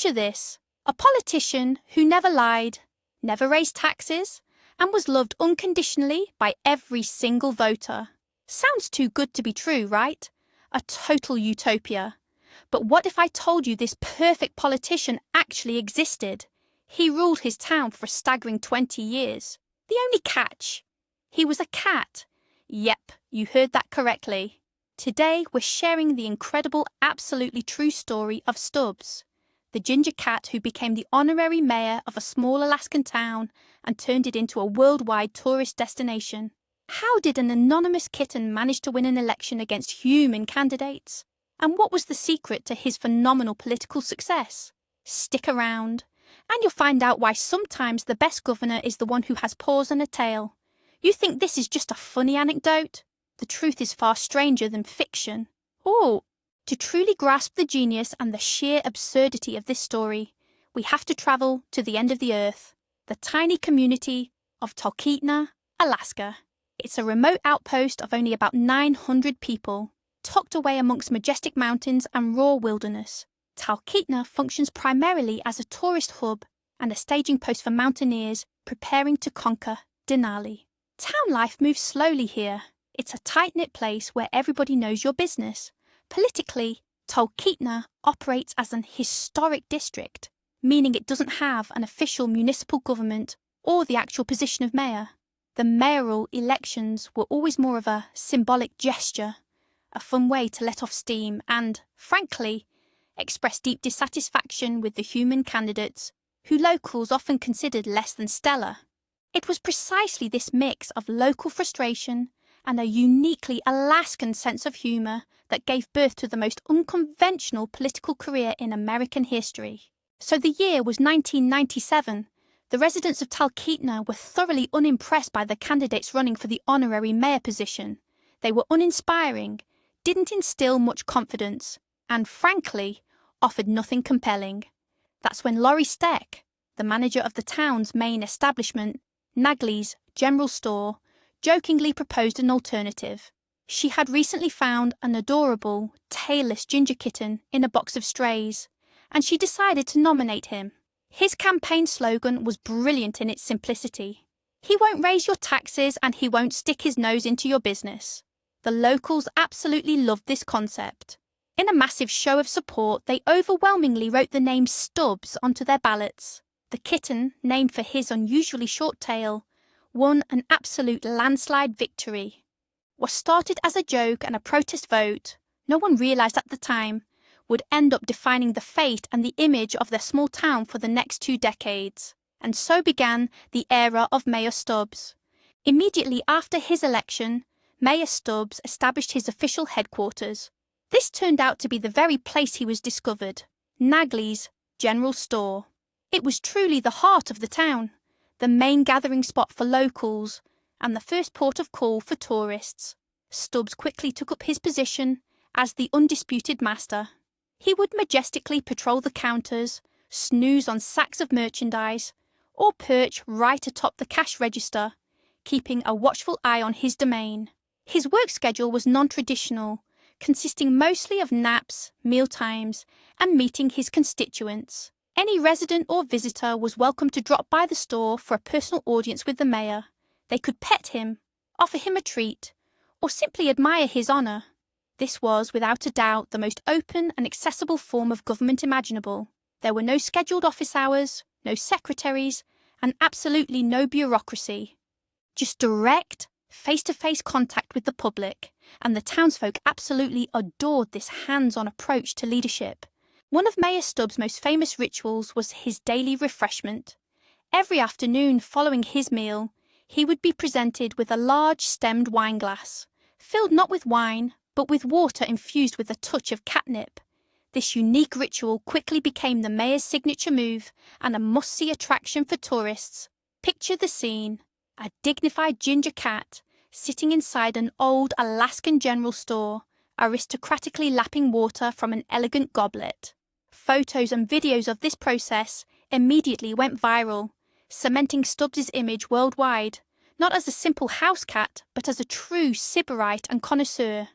Picture this: a politician who never lied, never raised taxes, and was loved unconditionally by every single voter. Sounds too good to be true, right? A total utopia. But what if I told you this perfect politician actually existed? He ruled his town for a staggering 20 years. The only catch: he was a cat. Yep, you heard that correctly. Today we're sharing the incredible, absolutely true story of Stubbs, the ginger cat who became the honorary mayor of a small Alaskan town and turned it into a worldwide tourist destination. How did an anonymous kitten manage to win an election against human candidates? And what was the secret to his phenomenal political success? Stick around, and you'll find out why sometimes the best governor is the one who has paws and a tail. You think this is just a funny anecdote? The truth is far stranger than fiction. Oh, to truly grasp the genius and the sheer absurdity of this story, we have to travel to the end of the earth, the tiny community of Talkeetna, Alaska. It's a remote outpost of only about 900 people, tucked away amongst majestic mountains and raw wilderness. Talkeetna functions primarily as a tourist hub and a staging post for mountaineers preparing to conquer Denali. Town life moves slowly here. It's a tight-knit place where everybody knows your business. Politically, Talkeetna operates as an historic district, meaning it doesn't have an official municipal government or the actual position of mayor. The mayoral elections were always more of a symbolic gesture, a fun way to let off steam and, frankly, express deep dissatisfaction with the human candidates, who locals often considered less than stellar. It was precisely this mix of local frustration and a uniquely Alaskan sense of humour that gave birth to the most unconventional political career in American history. So the year was 1997. The residents of Talkeetna were thoroughly unimpressed by the candidates running for the honorary mayor position. They were uninspiring, didn't instill much confidence, and frankly, offered nothing compelling. That's when Laurie Steck, the manager of the town's main establishment, Nagley's General Store, jokingly proposed an alternative. She had recently found an adorable, tailless ginger kitten in a box of strays, and she decided to nominate him. His campaign slogan was brilliant in its simplicity. He won't raise your taxes and he won't stick his nose into your business. The locals absolutely loved this concept. In a massive show of support, they overwhelmingly wrote the name Stubbs onto their ballots. The kitten, named for his unusually short tail, won an absolute landslide victory. What started as a joke and a protest vote, no one realised at the time, would end up defining the fate and the image of their small town for the next 2 decades. And so began the era of Mayor Stubbs. Immediately after his election, Mayor Stubbs established his official headquarters. This turned out to be the very place he was discovered, Nagley's General Store. It was truly the heart of the town, the main gathering spot for locals, and the first port of call for tourists. Stubbs quickly took up his position as the undisputed master. He would majestically patrol the counters, snooze on sacks of merchandise, or perch right atop the cash register, keeping a watchful eye on his domain. His work schedule was non-traditional, consisting mostly of naps, mealtimes, and meeting his constituents. Any resident or visitor was welcome to drop by the store for a personal audience with the mayor. They could pet him, offer him a treat, or simply admire his honour. This was, without a doubt, the most open and accessible form of government imaginable. There were no scheduled office hours, no secretaries, and absolutely no bureaucracy. Just direct, face-to-face contact with the public, and the townsfolk absolutely adored this hands-on approach to leadership. One of Mayor Stubbs' most famous rituals was his daily refreshment. Every afternoon following his meal, he would be presented with a large stemmed wine glass, filled not with wine, but with water infused with a touch of catnip. This unique ritual quickly became the mayor's signature move and a must-see attraction for tourists. Picture the scene: a dignified ginger cat sitting inside an old Alaskan general store, aristocratically lapping water from an elegant goblet. Photos and videos of this process immediately went viral, cementing Stubbs' image worldwide, not as a simple house cat, but as a true sybarite and connoisseur.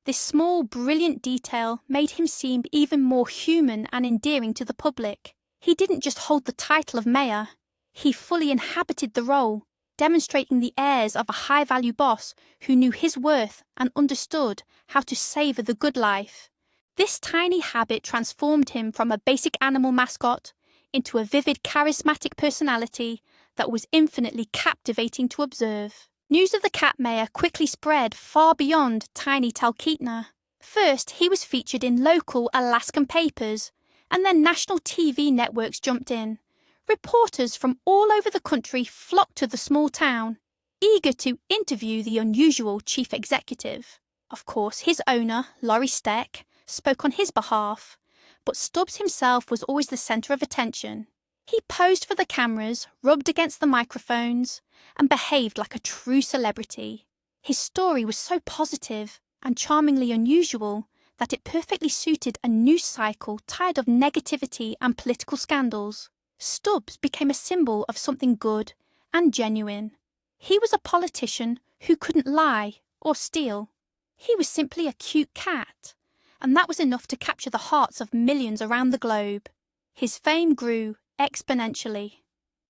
This small, brilliant detail made him seem even more human and endearing to the public. He didn't just hold the title of mayor, he fully inhabited the role, demonstrating the airs of a high-value boss who knew his worth and understood how to savour the good life. This tiny habit transformed him from a basic animal mascot into a vivid, charismatic personality that was infinitely captivating to observe. News of the cat mayor quickly spread far beyond tiny Talkeetna. First, he was featured in local Alaskan papers, and then national TV networks jumped in. Reporters from all over the country flocked to the small town, eager to interview the unusual chief executive. Of course, his owner, Laurie Steck, spoke on his behalf, but Stubbs himself was always the centre of attention. He posed for the cameras, rubbed against the microphones, and behaved like a true celebrity. His story was so positive and charmingly unusual that it perfectly suited a news cycle tired of negativity and political scandals. Stubbs became a symbol of something good and genuine. He was a politician who couldn't lie or steal. He was simply a cute cat, and that was enough to capture the hearts of millions around the globe. His fame grew exponentially.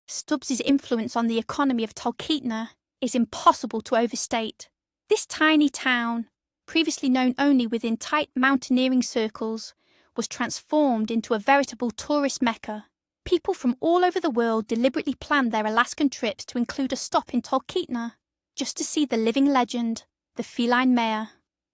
Stubbs's influence on the economy of Talkeetna is impossible to overstate. This tiny town, previously known only within tight mountaineering circles, was transformed into a veritable tourist mecca. People from all over the world deliberately planned their Alaskan trips to include a stop in Talkeetna, just to see the living legend, the feline mayor.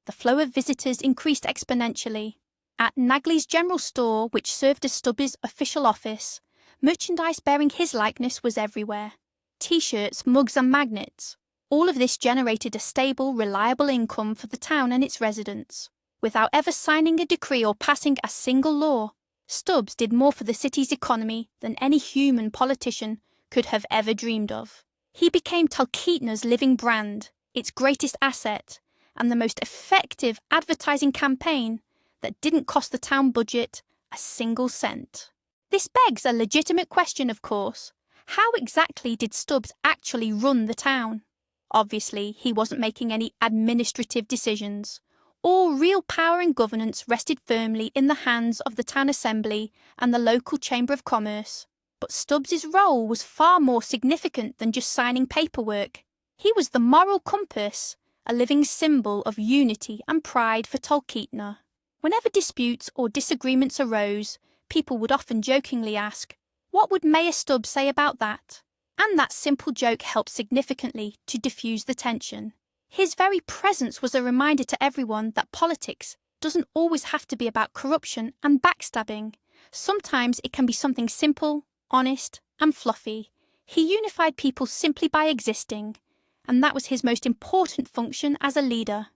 The flow of visitors increased exponentially. At Nagley's General Store, which served as Stubbs' official office, merchandise bearing his likeness was everywhere. T-shirts, mugs and magnets. All of this generated a stable, reliable income for the town and its residents. Without ever signing a decree or passing a single law, Stubbs did more for the city's economy than any human politician could have ever dreamed of. He became Talkeetna's living brand, its greatest asset, and the most effective advertising campaign that didn't cost the town budget a single cent. This begs a legitimate question, of course. How exactly did Stubbs actually run the town? Obviously, he wasn't making any administrative decisions. All real power and governance rested firmly in the hands of the town assembly and the local chamber of commerce. But Stubbs's role was far more significant than just signing paperwork. He was the moral compass, a living symbol of unity and pride for Talkeetna. Whenever disputes or disagreements arose, people would often jokingly ask, "What would Mayor Stubbs say about that?" And that simple joke helped significantly to diffuse the tension. His very presence was a reminder to everyone that politics doesn't always have to be about corruption and backstabbing. Sometimes it can be something simple, honest, and fluffy. He unified people simply by existing, and that was his most important function as a leader.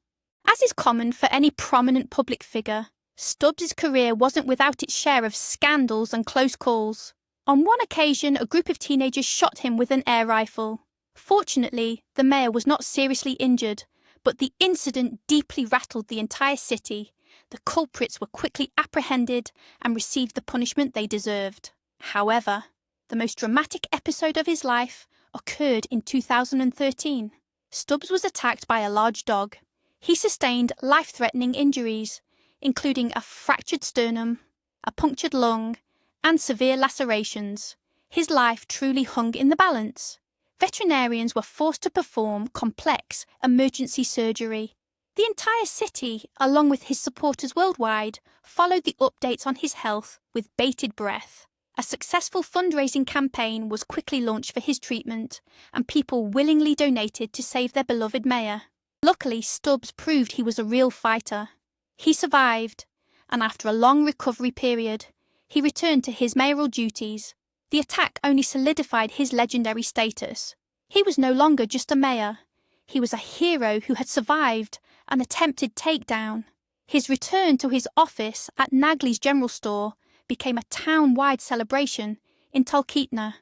As is common for any prominent public figure, Stubbs's career wasn't without its share of scandals and close calls. On one occasion, a group of teenagers shot him with an air rifle. Fortunately, the mayor was not seriously injured, but the incident deeply rattled the entire city. The culprits were quickly apprehended and received the punishment they deserved. However, the most dramatic episode of his life occurred in 2013. Stubbs was attacked by a large dog. He sustained life-threatening injuries, including a fractured sternum, a punctured lung, and severe lacerations. His life truly hung in the balance. Veterinarians were forced to perform complex emergency surgery. The entire city, along with his supporters worldwide, followed the updates on his health with bated breath. A successful fundraising campaign was quickly launched for his treatment, and people willingly donated to save their beloved mayor. Luckily, Stubbs proved he was a real fighter. He survived, and after a long recovery period, he returned to his mayoral duties. The attack only solidified his legendary status. He was no longer just a mayor. He was a hero who had survived an attempted takedown. His return to his office at Nagley's General Store became a town-wide celebration in Talkeetna.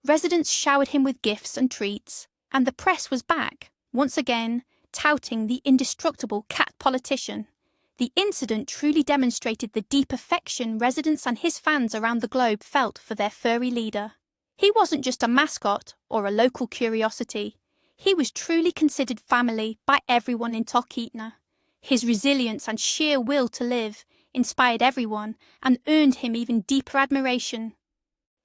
Residents showered him with gifts and treats, and the press was back, once again, touting the indestructible cat politician. The incident truly demonstrated the deep affection residents and his fans around the globe felt for their furry leader. He wasn't just a mascot or a local curiosity. He was truly considered family by everyone in Talkeetna. His resilience and sheer will to live inspired everyone and earned him even deeper admiration.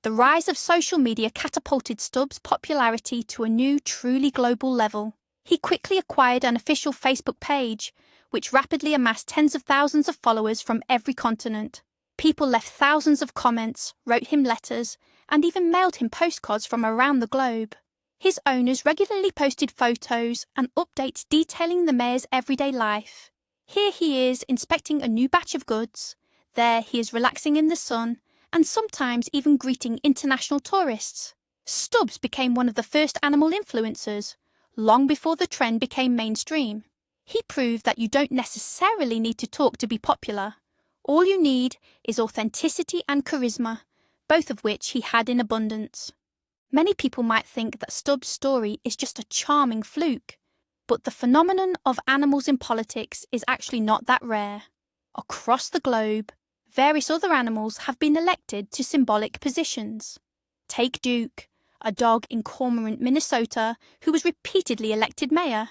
The rise of social media catapulted Stubbs' popularity to a new, truly global level. He quickly acquired an official Facebook page, which rapidly amassed tens of thousands of followers from every continent. People left thousands of comments, wrote him letters, and even mailed him postcards from around the globe. His owners regularly posted photos and updates detailing the mayor's everyday life. Here he is inspecting a new batch of goods. There he is relaxing in the sun, and sometimes even greeting international tourists. Stubbs became one of the first animal influencers, long before the trend became mainstream. He proved that you don't necessarily need to talk to be popular. All you need is authenticity and charisma, both of which he had in abundance. Many people might think that Stubbs' story is just a charming fluke, but the phenomenon of animals in politics is actually not that rare. Across the globe, various other animals have been elected to symbolic positions. Take Duke, a dog in Cormorant, Minnesota, who was repeatedly elected mayor.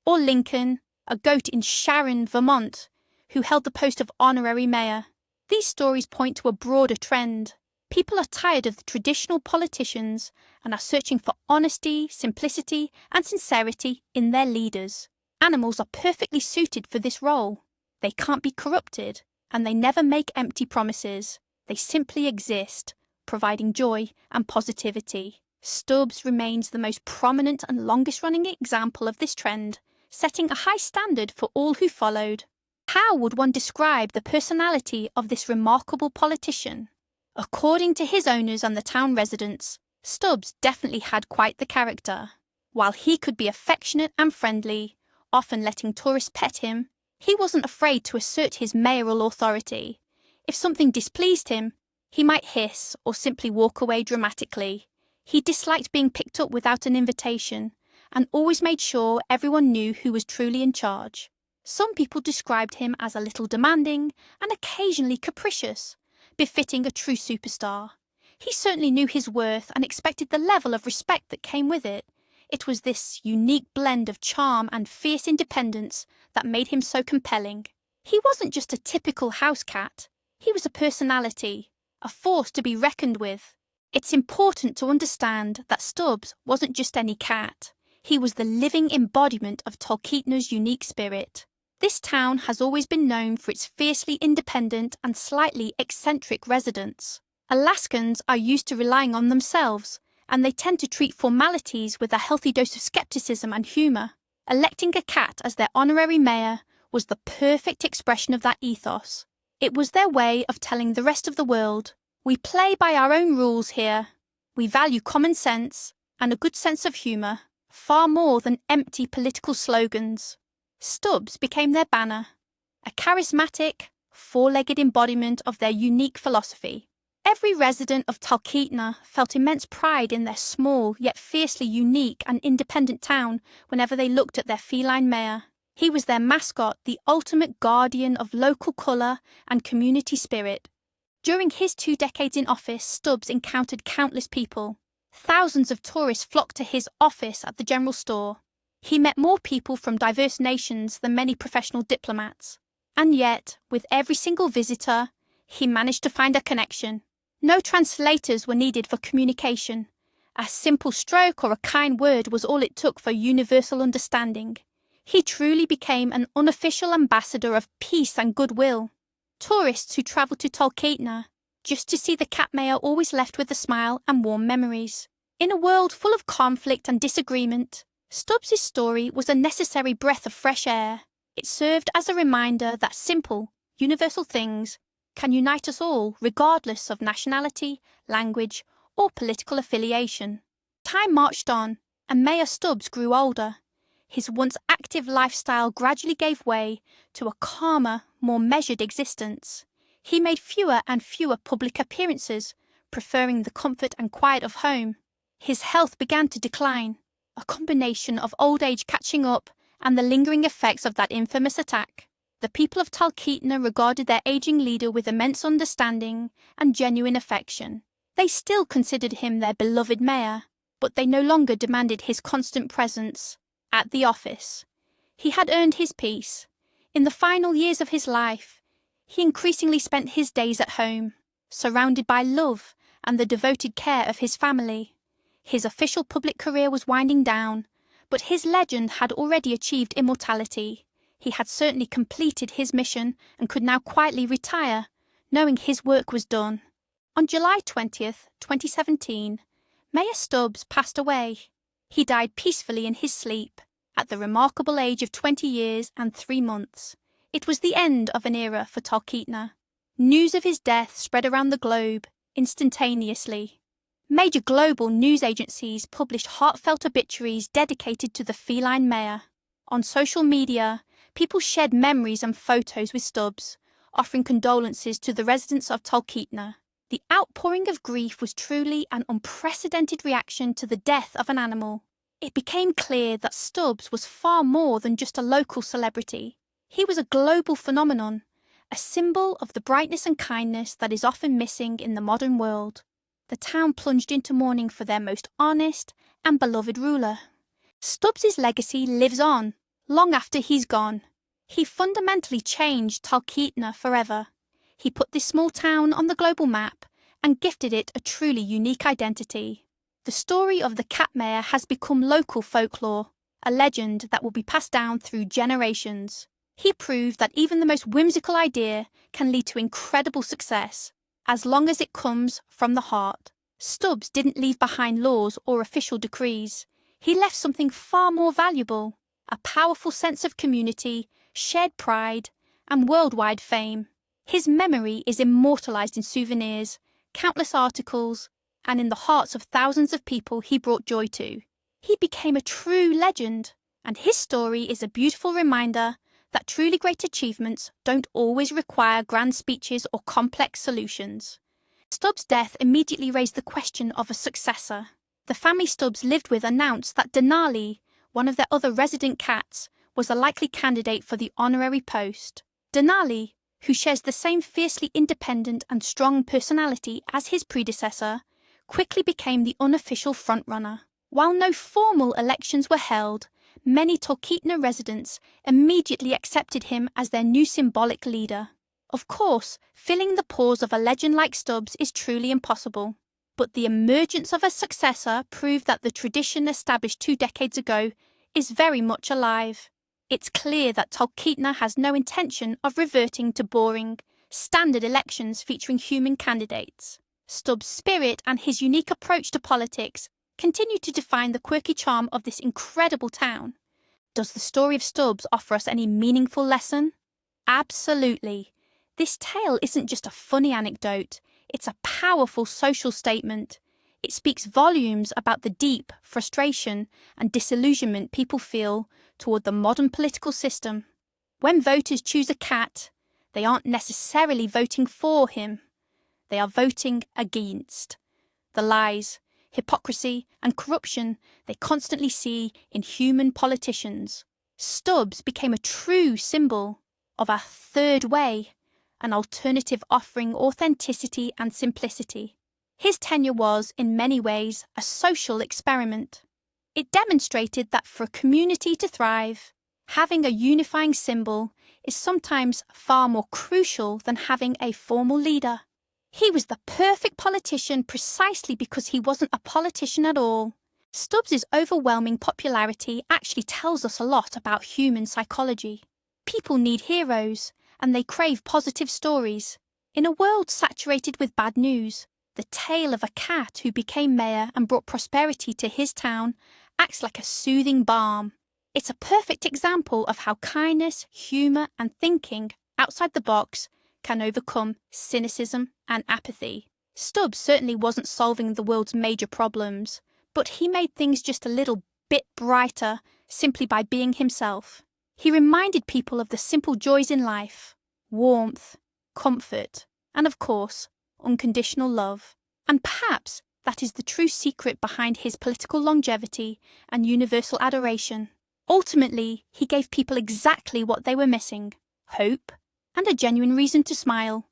Or Lincoln, a goat in Sharon, Vermont, who held the post of honorary mayor. These stories point to a broader trend. People are tired of the traditional politicians and are searching for honesty, simplicity, and sincerity in their leaders. Animals are perfectly suited for this role. They can't be corrupted, and they never make empty promises. They simply exist, providing joy and positivity. Stubbs remains the most prominent and longest-running example of this trend, setting a high standard for all who followed. How would one describe the personality of this remarkable politician? According to his owners and the town residents, Stubbs definitely had quite the character. While he could be affectionate and friendly, often letting tourists pet him, he wasn't afraid to assert his mayoral authority. If something displeased him, he might hiss or simply walk away dramatically. He disliked being picked up without an invitation and always made sure everyone knew who was truly in charge. Some people described him as a little demanding and occasionally capricious, befitting a true superstar. He certainly knew his worth and expected the level of respect that came with it. It was this unique blend of charm and fierce independence that made him so compelling. He wasn't just a typical house cat. He was a personality, a force to be reckoned with. It's important to understand that Stubbs wasn't just any cat. He was the living embodiment of Talkeetna's unique spirit. This town has always been known for its fiercely independent and slightly eccentric residents. Alaskans are used to relying on themselves, and they tend to treat formalities with a healthy dose of skepticism and humour. Electing a cat as their honorary mayor was the perfect expression of that ethos. It was their way of telling the rest of the world, we play by our own rules here. We value common sense and a good sense of humour, far more than empty political slogans. Stubbs became their banner, a charismatic, four-legged embodiment of their unique philosophy. Every resident of Talkeetna felt immense pride in their small yet fiercely unique and independent town whenever they looked at their feline mayor. He was their mascot, the ultimate guardian of local colour and community spirit. During his 2 decades in office, Stubbs encountered countless people. Thousands of tourists flocked to his office at the general store. He met more people from diverse nations than many professional diplomats. And yet, with every single visitor, he managed to find a connection. No translators were needed for communication. A simple stroke or a kind word was all it took for universal understanding. He truly became an unofficial ambassador of peace and goodwill. Tourists who travelled to Talkeetna just to see the cat mayor always left with a smile and warm memories. In a world full of conflict and disagreement, Stubbs' story was a necessary breath of fresh air. It served as a reminder that simple, universal things can unite us all regardless of nationality, language, or political affiliation. Time marched on, and Mayor Stubbs grew older. His once active lifestyle gradually gave way to a calmer, more measured existence. He made fewer and fewer public appearances, preferring the comfort and quiet of home. His health began to decline, a combination of old age catching up and the lingering effects of that infamous attack. The people of Talkeetna regarded their aging leader with immense understanding and genuine affection. They still considered him their beloved mayor, but they no longer demanded his constant presence at the office. He had earned his peace. In the final years of his life, he increasingly spent his days at home, surrounded by love and the devoted care of his family. His official public career was winding down, but his legend had already achieved immortality. He had certainly completed his mission and could now quietly retire, knowing his work was done. On July 20th, 2017, Mayor Stubbs passed away. He died peacefully in his sleep, at the remarkable age of 20 years and 3 months. It was the end of an era for Talkeetna. News of his death spread around the globe instantaneously. Major global news agencies published heartfelt obituaries dedicated to the feline mayor. On social media, people shared memories and photos with Stubbs, offering condolences to the residents of Talkeetna. The outpouring of grief was truly an unprecedented reaction to the death of an animal. It became clear that Stubbs was far more than just a local celebrity. He was a global phenomenon, a symbol of the brightness and kindness that is often missing in the modern world. The town plunged into mourning for their most honest and beloved ruler. Stubbs's legacy lives on, long after he's gone. He fundamentally changed Talkeetna forever. He put this small town on the global map and gifted it a truly unique identity. The story of the Cat Mayor has become local folklore, a legend that will be passed down through generations. He proved that even the most whimsical idea can lead to incredible success, as long as it comes from the heart. Stubbs didn't leave behind laws or official decrees. He left something far more valuable, a powerful sense of community, shared pride, and worldwide fame. His memory is immortalized in souvenirs, countless articles, and in the hearts of thousands of people he brought joy to. He became a true legend, and his story is a beautiful reminder that truly great achievements don't always require grand speeches or complex solutions. Stubbs' death immediately raised the question of a successor. The family Stubbs lived with announced that Denali, one of their other resident cats, was a likely candidate for the honorary post. Denali, who shares the same fiercely independent and strong personality as his predecessor, quickly became the unofficial frontrunner. While no formal elections were held, many Talkeetna residents immediately accepted him as their new symbolic leader. Of course, filling the pause of a legend like Stubbs is truly impossible, but the emergence of a successor proved that the tradition established 2 decades ago is very much alive. It's clear that Talkeetna has no intention of reverting to boring, standard elections featuring human candidates. Stubbs' spirit and his unique approach to politics continue to define the quirky charm of this incredible town. Does the story of Stubbs offer us any meaningful lesson? Absolutely. This tale isn't just a funny anecdote, it's a powerful social statement. It speaks volumes about the deep frustration and disillusionment people feel toward the modern political system. When voters choose a cat, they aren't necessarily voting for him. They are voting against the lies, hypocrisy, and corruption they constantly see in human politicians. Stubbs became a true symbol of a third way, an alternative offering authenticity and simplicity. His tenure was, in many ways, a social experiment. It demonstrated that for a community to thrive, having a unifying symbol is sometimes far more crucial than having a formal leader. He was the perfect politician precisely because he wasn't a politician at all. Stubbs's overwhelming popularity actually tells us a lot about human psychology. People need heroes, and they crave positive stories. In a world saturated with bad news, the tale of a cat who became mayor and brought prosperity to his town acts like a soothing balm. It's a perfect example of how kindness, humour, and thinking outside the box can overcome cynicism and apathy. Stubbs certainly wasn't solving the world's major problems, but he made things just a little bit brighter simply by being himself. He reminded people of the simple joys in life: warmth, comfort, and of course, unconditional love. And perhaps that is the true secret behind his political longevity and universal adoration. Ultimately, he gave people exactly what they were missing: hope and a genuine reason to smile.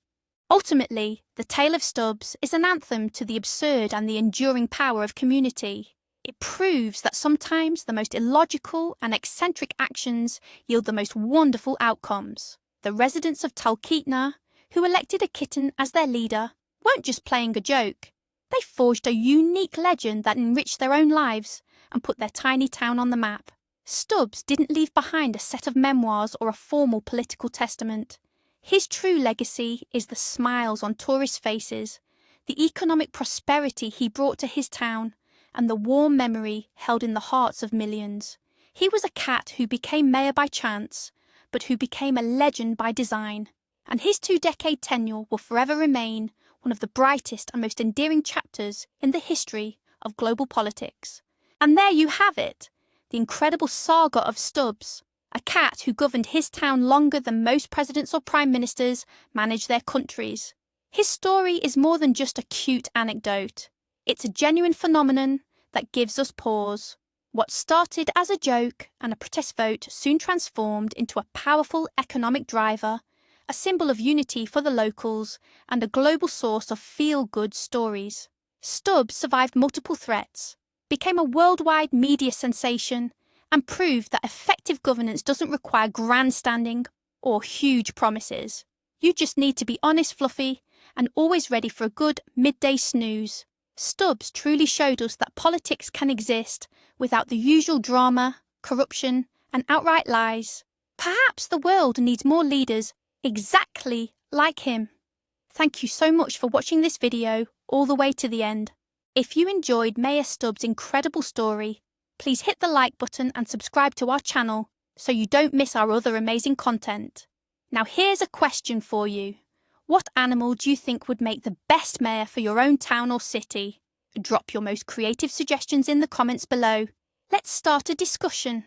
Ultimately, the tale of Stubbs is an anthem to the absurd and the enduring power of community. It proves that sometimes the most illogical and eccentric actions yield the most wonderful outcomes. The residents of Talkeetna, who elected a kitten as their leader, weren't just playing a joke. They forged a unique legend that enriched their own lives and put their tiny town on the map. Stubbs didn't leave behind a set of memoirs or a formal political testament. His true legacy is the smiles on tourist faces, the economic prosperity he brought to his town, and the warm memory held in the hearts of millions. He was a cat who became mayor by chance, but who became a legend by design, and his 2-decade tenure will forever remain one of the brightest and most endearing chapters in the history of global politics. And there you have it, the incredible saga of Stubbs, a cat who governed his town longer than most presidents or prime ministers managed their countries. His story is more than just a cute anecdote. It's a genuine phenomenon that gives us pause. What started as a joke and a protest vote soon transformed into a powerful economic driver, a symbol of unity for the locals, and a global source of feel-good stories. Stubbs survived multiple threats, became a worldwide media sensation, and proved that effective governance doesn't require grandstanding or huge promises. You just need to be honest, fluffy, and always ready for a good midday snooze. Stubbs truly showed us that politics can exist without the usual drama, corruption, and outright lies. Perhaps the world needs more leaders exactly like him. Thank you so much for watching this video all the way to the end. If you enjoyed Mayor Stubbs' incredible story, please hit the like button and subscribe to our channel so you don't miss our other amazing content. Now here's a question for you. What animal do you think would make the best mayor for your own town or city? Drop your most creative suggestions in the comments below. Let's start a discussion.